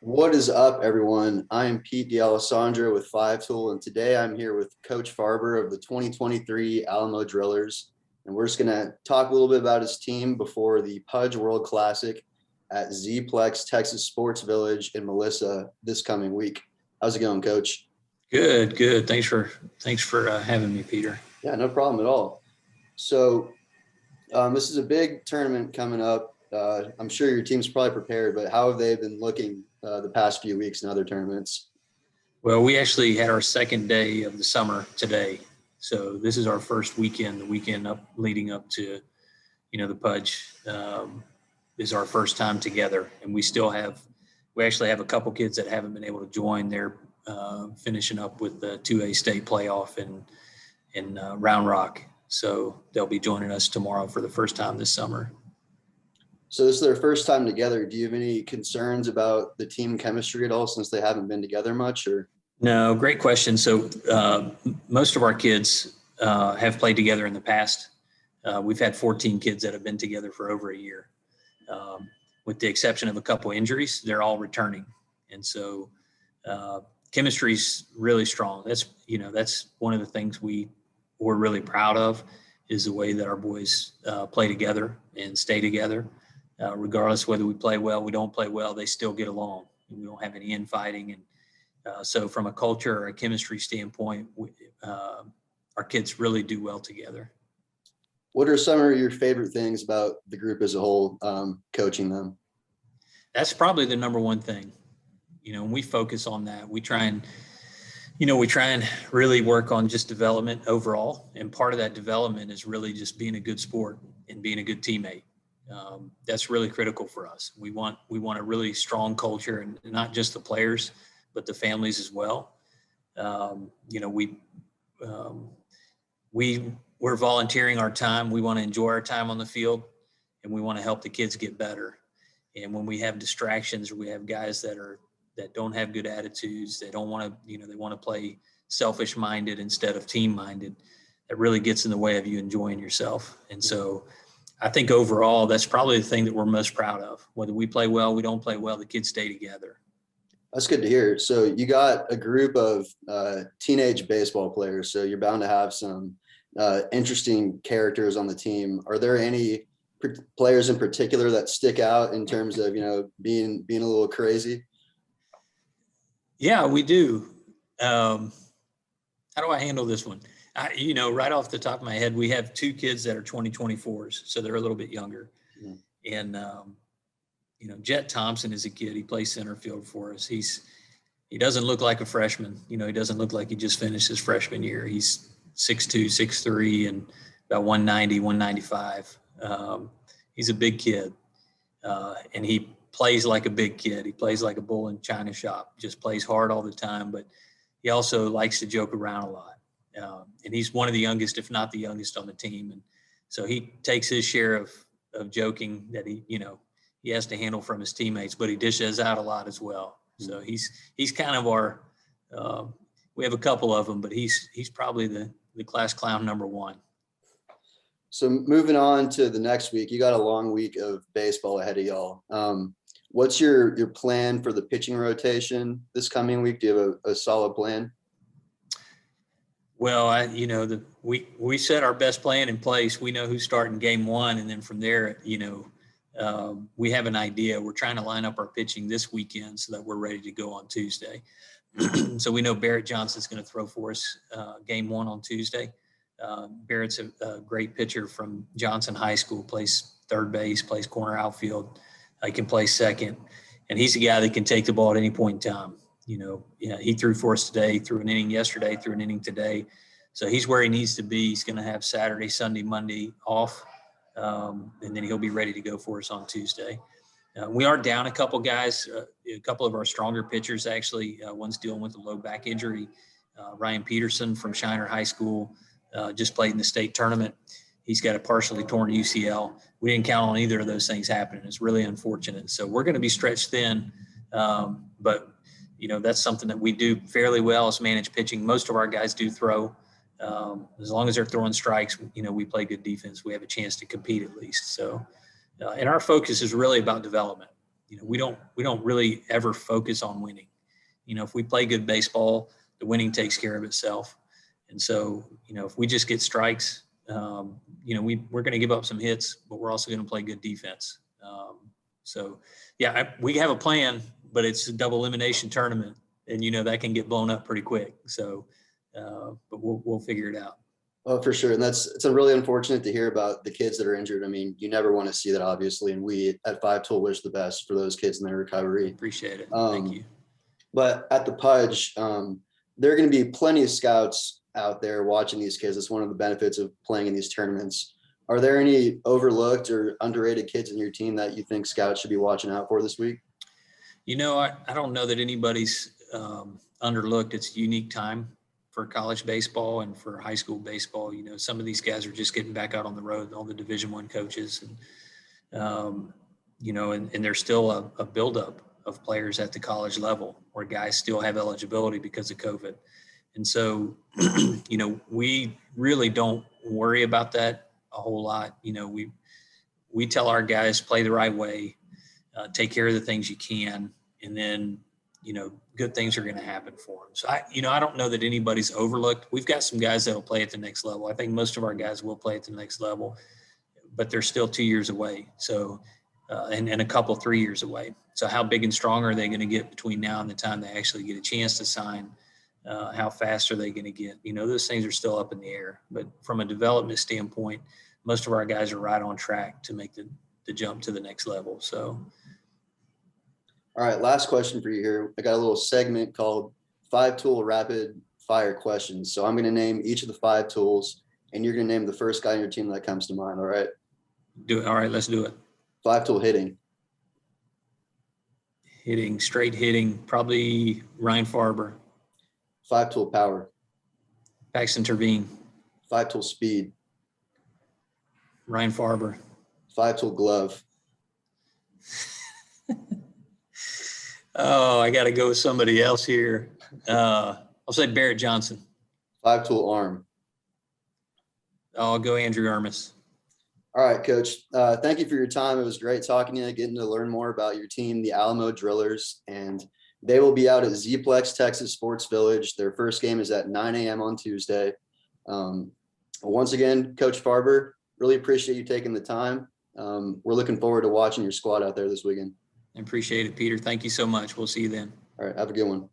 What is up, everyone? I am Pete D'Alessandro with Five Tool, and today I'm here with Coach Farber of the 2023 Alamo Drillers, and we're just going to talk a little bit about his team before the Pudge World Classic at Zplex Texas Sports Village in Melissa this coming week. How's it going, Coach? Good, good. Thanks for having me, Peter. Yeah, no problem at all. So this is a big tournament coming up. I'm sure your team's probably prepared, but how have they been looking the past few weeks in other tournaments? Well, we actually had our second day of the summer today, so this is our first weekend. The weekend up leading up to, the Pudge is our first time together, and we actually have a couple kids that haven't been able to join. They're finishing up with the 2A state playoff in Round Rock, so they'll be joining us tomorrow for the first time this summer. So this is their first time together. Do you have any concerns about the team chemistry at all since they haven't been together much? Or No, great question. So most of our kids have played together in the past. We've had 14 kids that have been together for over a year. With the exception of a couple injuries, they're all returning. And so chemistry's really strong. That's one of the things we're really proud of is the way that our boys play together and stay together. Regardless whether we play well, we don't play well, they still get along. We don't have any infighting. And so from a culture or a chemistry standpoint, our kids really do well together. what are some of your favorite things about the group as a whole, coaching them? That's probably the number one thing. When we focus on that, we try and really work on just development overall. And part of that development is really just being a good sport and being a good teammate. That's really critical for us. We want a really strong culture, and not just the players, but the families as well. We're volunteering our time. We want to enjoy our time on the field, and we want to help the kids get better. And when we have distractions, or we have guys that don't have good attitudes, they don't want to, they want to play selfish minded instead of team minded. That really gets in the way of you enjoying yourself. And so I think overall, that's probably the thing that we're most proud of. Whether we play well, we don't play well, the kids stay together. That's good to hear. So you got a group of teenage baseball players, so you're bound to have some interesting characters on the team. Are there any players in particular that stick out in terms of, being a little crazy? Yeah, we do. How do I handle this one? Right off the top of my head, we have two kids that are 2024s, so they're a little bit younger. Mm-hmm. And Jet Thompson is a kid. He plays center field for us. He doesn't look like a freshman. He doesn't look like he just finished his freshman year. He's 6'2", 6'3", and about 190, 195. He's a big kid, and he plays like a big kid. He plays like a bull in China shop. Just plays hard all the time, but he also likes to joke around a lot. And he's one of the youngest, if not the youngest, on the team. And so he takes his share of joking that he has to handle from his teammates, but he dishes out a lot as well. So he's kind of our. We have a couple of them, but he's probably the class clown number one. So moving on to the next week, you got a long week of baseball ahead of y'all. What's your plan for the pitching rotation this coming week? Do you have a solid plan? Well, we set our best plan in place. We know who's starting game one, and then from there, we have an idea. We're trying to line up our pitching this weekend so that we're ready to go on Tuesday. So we know Barrett Johnson's going to throw for us game one on Tuesday. Barrett's a great pitcher from Johnson High School, plays third base, plays corner outfield. He can play second, and he's a guy that can take the ball at any point in time. He threw for us today, threw an inning yesterday, threw an inning today. So he's where he needs to be. He's going to have Saturday, Sunday, Monday off, and then he'll be ready to go for us on Tuesday. We are down a couple guys, a couple of our stronger pitchers, actually. One's dealing with a low back injury. Ryan Peterson from Shiner High School just played in the state tournament. He's got a partially torn UCL. We didn't count on either of those things happening. It's really unfortunate. So we're going to be stretched thin, but that's something that we do fairly well is manage pitching. Most of our guys do throw. As long as they're throwing strikes, we play good defense. We have a chance to compete at least. So, and our focus is really about development. we don't really ever focus on winning. If we play good baseball, the winning takes care of itself. And so, if we just get strikes, we're going to give up some hits, but we're also going to play good defense. We have a plan, but it's a double elimination tournament, and that can get blown up pretty quick. So, but we'll figure it out. Oh, for sure. And it's a really unfortunate to hear about the kids that are injured. I mean, you never want to see that, obviously. And we at Five Tool wish the best for those kids in their recovery. Appreciate it. Thank you. But at the Pudge, there are going to be plenty of scouts out there watching these kids. It's one of the benefits of playing in these tournaments. Are there any overlooked or underrated kids in your team that you think scouts should be watching out for this week? I don't know that anybody's underlooked. It's a unique time for college baseball and for high school baseball. Some of these guys are just getting back out on the road, all the Division I coaches, and there's still a buildup of players at the college level where guys still have eligibility because of COVID. And so, we really don't worry about that a whole lot. We tell our guys, play the right way, take care of the things you can, and then, good things are going to happen for them. So I don't know that anybody's overlooked. We've got some guys that'll play at the next level. I think most of our guys will play at the next level, but they're still 2 years away. So, and a couple, 3 years away. So how big and strong are they going to get between now and the time they actually get a chance to sign? How fast are they going to get? Those things are still up in the air, but from a development standpoint, most of our guys are right on track to make the jump to the next level. So, all right, last question for you here. I got a little segment called Five Tool Rapid Fire Questions. So I'm going to name each of the 5 tools, and you're going to name the first guy on your team that comes to mind. All right. Do it. All right, let's do it. 5 tool hitting. Straight hitting, probably Ryan Farber. 5 tool power. Paxton Terveen. 5 tool speed. Ryan Farber. 5 tool glove. Oh, I got to go with somebody else here. I'll say Barrett Johnson. 5 tool arm. I'll go Andrew Armis. All right, Coach. Thank you for your time. It was great talking to you, getting to learn more about your team, the Alamo Drillers, and they will be out at Zplex, Texas Sports Village. Their first game is at 9 a.m. on Tuesday. Once again, Coach Farber, really appreciate you taking the time. We're looking forward to watching your squad out there this weekend. I appreciate it, Peter. Thank you so much. We'll see you then. All right. Have a good one.